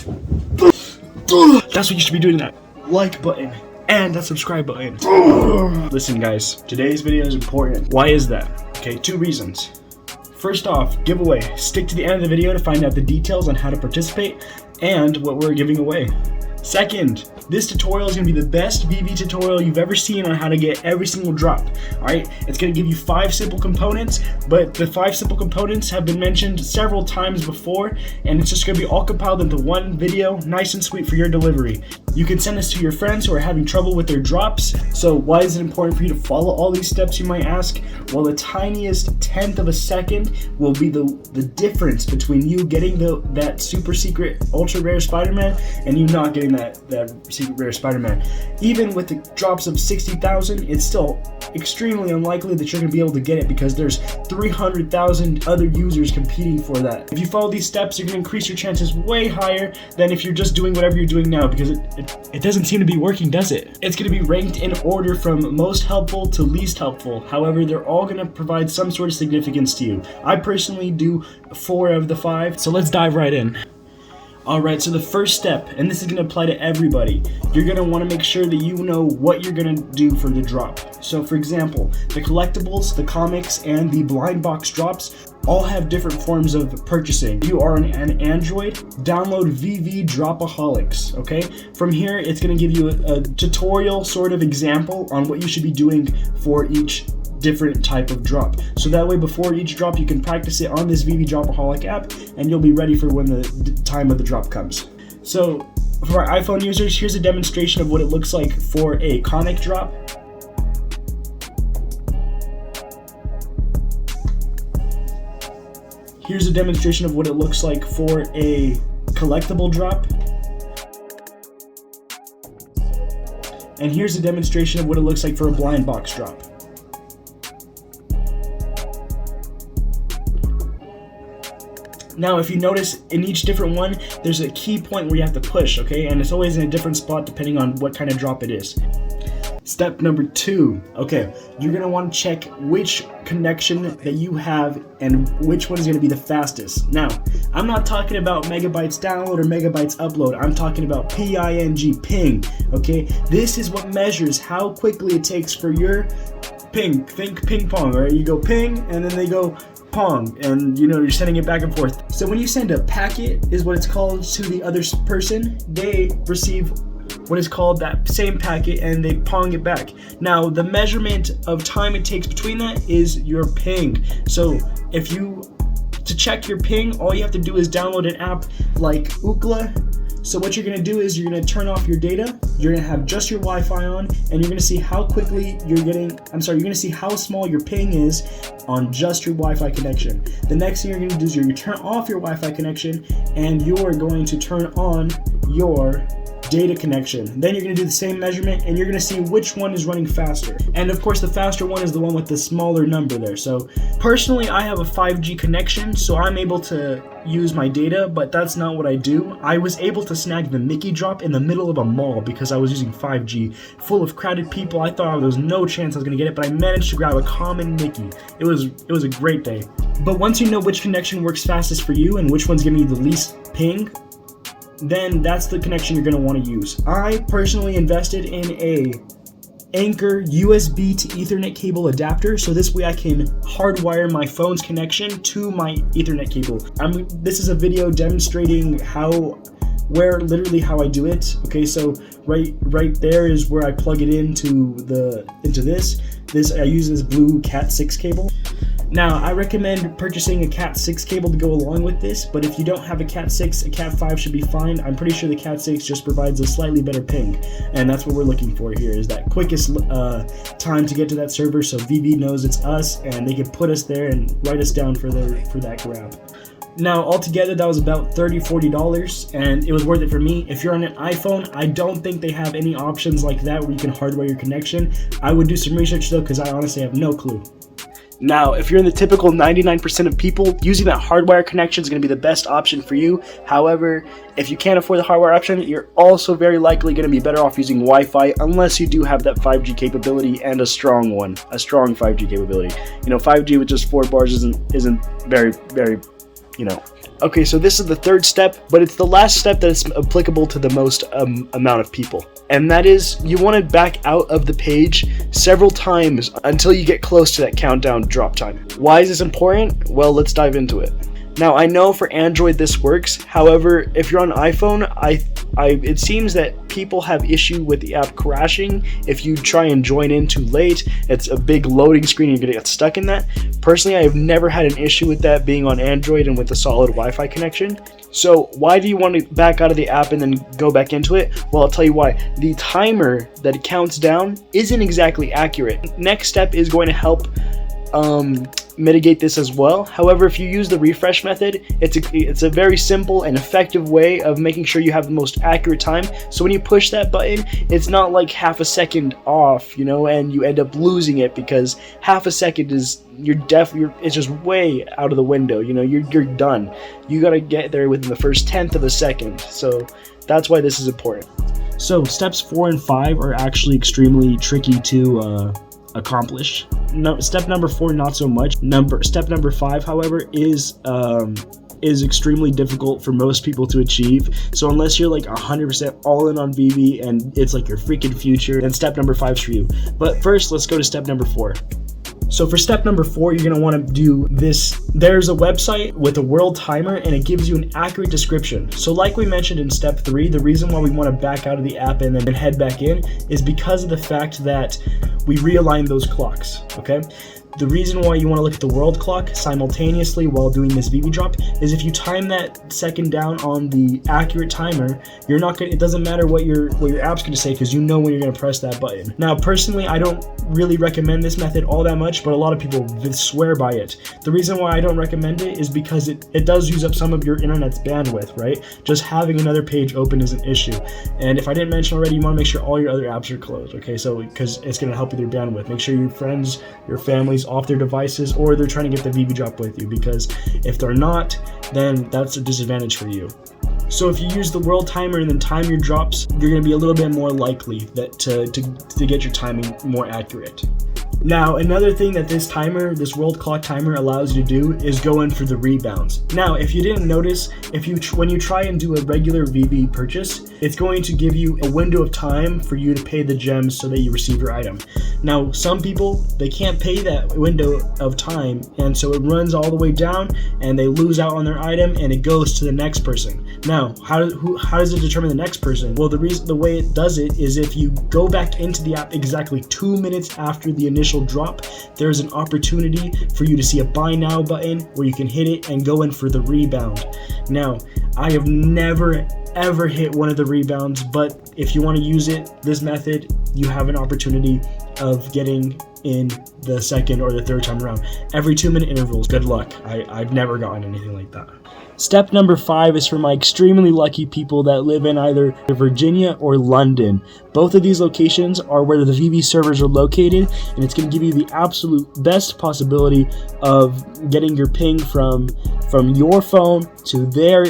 That's what you should be doing, that like button and that subscribe button. Listen guys, today's video is important. Why is that? Okay, 2 reasons. First off, giveaway. Stick to the end of the video to find out the details on how to participate and what we're giving away. Second, this tutorial is going to be the best Veve tutorial you've ever seen on how to get every single drop. Alright, it's going to give you 5 simple components, but the 5 simple components have been mentioned several times before, and it's just going to be all compiled into one video, nice and sweet for your delivery. You can send this to your friends who are having trouble with their drops. So why is it important for you to follow all these steps, you might ask? Well, the tiniest 1/10 of a second will be the difference between you getting that super secret ultra rare Spider-Man and you not getting that secret rare Spider-Man. Even with the drops of 60,000, it's still extremely unlikely that you're going to be able to get it because there's 300,000 other users competing for that. If you follow these steps, you're going to increase your chances way higher than if you're just doing whatever you're doing now, because it doesn't seem to be working, does it? It's going to be ranked in order from most helpful to least helpful. However, they're all going to provide some sort of significance to you. I personally do 4 of the 5, so let's dive right in. Alright, so the first step, and this is going to apply to everybody, you're going to want to make sure that you know what you're going to do for the drop. So for example, the collectibles, the comics, and the blind box drops all have different forms of purchasing. If you are an Android, download Veve Dropaholics, okay? From here, it's going to give you a tutorial sort of example on what you should be doing for each different type of drop. So that way before each drop you can practice it on this Veve Dropaholic app and you'll be ready for when the time of the drop comes. So for our iPhone users, here's a demonstration of what it looks like for a comic drop. Here's a demonstration of what it looks like for a collectible drop. And here's a demonstration of what it looks like for a blind box drop. Now, if you notice, in each different one, there's a key point where you have to push, okay? And it's always in a different spot depending on what kind of drop it is. Step number 2, okay, you're gonna want to check which connection that you have and which one is gonna be the fastest. Now, I'm not talking about megabytes download or megabytes upload. I'm talking about ping, okay? This is what measures how quickly it takes for your ping. Think ping pong, right? You go ping and then they go pong, and you're sending it back and forth. So when you send a packet, is what it's called, to the other person, they receive what is called that same packet and they pong it back. Now the measurement of time it takes between that is your ping. So to check your ping, all you have to do is download an app like Ookla. So what you're going to do is you're going to turn off your data, you're going to have just your Wi-Fi on, and you're going to see how quickly you're going to see how small your ping is on just your Wi-Fi connection. The next thing you're going to do is you're going to turn off your Wi-Fi connection and you're going to turn on your data connection. Then you're going to do the same measurement and you're going to see which one is running faster. And of course the faster one is the one with the smaller number there. So personally I have a 5G connection, so I'm able to use my data, but that's not what I do. I was able to snag the Mickey drop in the middle of a mall because I was using 5G full of crowded people. I thought there was no chance I was going to get it, but I managed to grab a common Mickey. It was a great day. But once you know which connection works fastest for you and which one's giving you the least ping, then that's the connection you're going to want to use. I personally invested in a Anchor USB to Ethernet cable adapter, so this way I can hardwire my phone's connection to my Ethernet cable. This is a video demonstrating literally how I do it. Okay, so right there is where I plug it into this. I use this blue Cat 6 cable. Now, I recommend purchasing a Cat 6 cable to go along with this, but if you don't have a Cat 6, a Cat 5 should be fine. I'm pretty sure the Cat 6 just provides a slightly better ping, and that's what we're looking for here, is that quickest time to get to that server so Veve knows it's us, and they can put us there and write us down for that grab. Now, altogether, that was about $30–40, and it was worth it for me. If you're on an iPhone, I don't think they have any options like that where you can hardwire your connection. I would do some research, though, because I honestly have no clue. Now, if you're in the typical 99% of people, using that hardwire connection is going to be the best option for you. However, if you can't afford the hardwire option, you're also very likely going to be better off using Wi-Fi unless you do have that 5G capability and a strong 5G capability. 5G with just 4 bars isn't very, very, Okay, so this is the third step, but it's the last step that is applicable to the most amount of people. And that is, you want to back out of the page several times until you get close to that countdown drop time. Why is this important? Well, let's dive into it. Now, I know for Android this works. However, if you're on iPhone, it seems that people have issue with the app crashing. If you try and join in too late, it's a big loading screen, you're gonna get stuck in that. Personally, I have never had an issue with that being on Android and with a solid Wi-Fi connection. So why do you want to back out of the app and then go back into it? Well, I'll tell you why. The timer that it counts down isn't exactly accurate. Next step is going to help mitigate this as well. However, if you use the refresh method, it's a very simple and effective way of making sure you have the most accurate time. So when you push that button, it's not like half a second off, you know, and you end up losing it because half a second is it's just way out of the window. You know, you're done. You got to get there within the first 10th of a second. So that's why this is important. So steps 4 and 5 are actually extremely tricky to accomplish. No, step number 4, not so much. Step number 5, however, is extremely difficult for most people to achieve. So unless you're like 100% all in on Veve and it's like your freaking future, then step number 5 is for you. But first, let's go to step number 4. So for step number 4, you're going to want to do this. There's a website with a world timer and it gives you an accurate description. So like we mentioned in step 3, the reason why we want to back out of the app and then head back in is because of the fact that we realign those clocks, okay? The reason why you want to look at the world clock simultaneously while doing this Veve drop is if you time that second down on the accurate timer, you're not gonna, it doesn't matter what your app's going to say because you know when you're going to press that button. Now, personally, I don't really recommend this method all that much, but a lot of people swear by it. The reason why I don't recommend it is because it does use up some of your internet's bandwidth, right? Just having another page open is an issue. And if I didn't mention already, you want to make sure all your other apps are closed, okay? So because it's going to help with your bandwidth. Make sure your friends, your families off their devices, or they're trying to get the Veve drop with you, because if they're not, then that's a disadvantage for you. So if you use the world timer and then time your drops, you're going to be a little bit more likely that to get your timing more accurate. Now, another thing that this world clock timer allows you to do is go in for the rebounds. Now, if you didn't notice, when you try and do a regular Veve purchase, it's going to give you a window of time for you to pay the gems so that you receive your item. Now, some people, they can't pay that window of time, and so it runs all the way down and they lose out on their item and it goes to the next person. Now, how does it determine the next person? Well, the way it does it is if you go back into the app exactly 2 minutes after the initial drop, there's an opportunity for you to see a buy now button where you can hit it and go in for the rebound. Now, I have never ever hit one of the rebounds, but if you want to use this method, you have an opportunity of getting in the second or the third time around. Every 2-minute intervals. Good luck. I've never gotten anything like that. Step number 5 is for my extremely lucky people that live in either Virginia or London. Both of these locations are where the Veve servers are located, and it's going to give you the absolute best possibility of getting your ping from your phone to their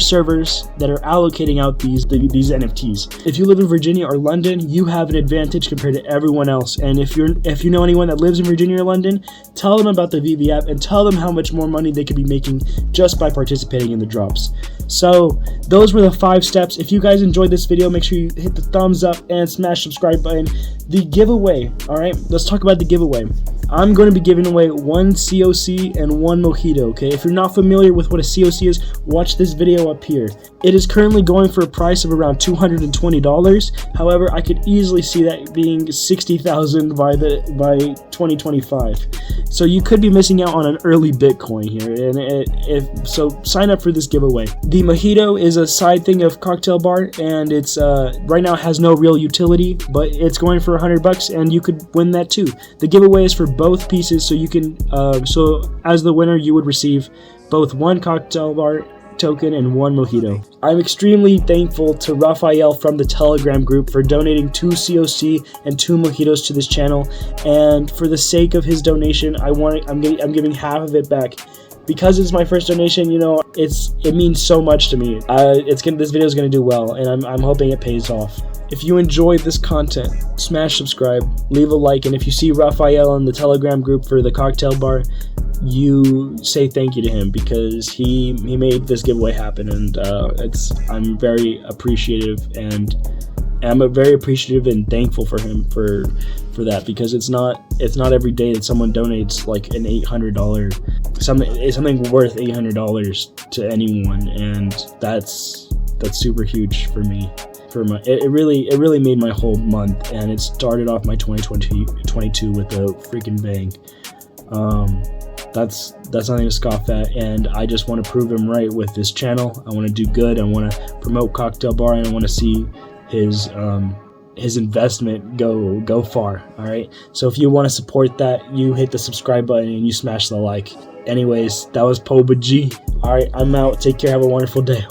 servers that are allocating out these NFTs. If you live in Virginia or London, you have an advantage compared to everyone else. And if you know anyone that lives in Virginia or London, tell them about the Veve app and tell them how much more money they could be making just by participating in the drops. So those were the 5 steps. If you guys enjoyed this video, make sure you hit the thumbs up and smash subscribe button. The giveaway, all right, let's talk about the giveaway. I'm going to be giving away 1 COC and 1 mojito, okay? If you're not familiar with what a COC is, watch this video up here. It is currently going for a price of around $220. However, I could easily see that being $60,000 by 2025. So you could be missing out on an early Bitcoin here, and so sign up for this giveaway. The mojito is a side thing of Cocktail Bar, and it's right now has no real utility, but it's going for $100, and you could win that too. The giveaway is for both pieces, so you can so as the winner you would receive both 1 Cocktail Bar token and 1 mojito. I'm extremely thankful to Raphael from the Telegram group for donating 2 COC and 2 mojitos to this channel, and for the sake of his donation, I'm giving half of it back because it's my first donation, you know, it means so much to me. This video is gonna do well, and I'm hoping it pays off. If you enjoyed this content, smash subscribe, leave a like, and if you see Raphael in the Telegram group for the cocktail bar, you say thank you to him, because he made this giveaway happen, and I'm very appreciative, and I'm very appreciative and thankful for him for that, because it's not every day that someone donates like an $800 something worth $800 to anyone, and that's super huge for me. It really made my whole month, and it started off my 2022 with a freaking bang. That's nothing to scoff at, and I just want to prove him right with this channel. I want to do good. I want to promote Cocktail Bar, and I want to see his investment go far. All right, so if you want to support that, you hit the subscribe button and you smash the like. Anyways, that was Poba.G. All right, I'm out. Take care. Have a wonderful day.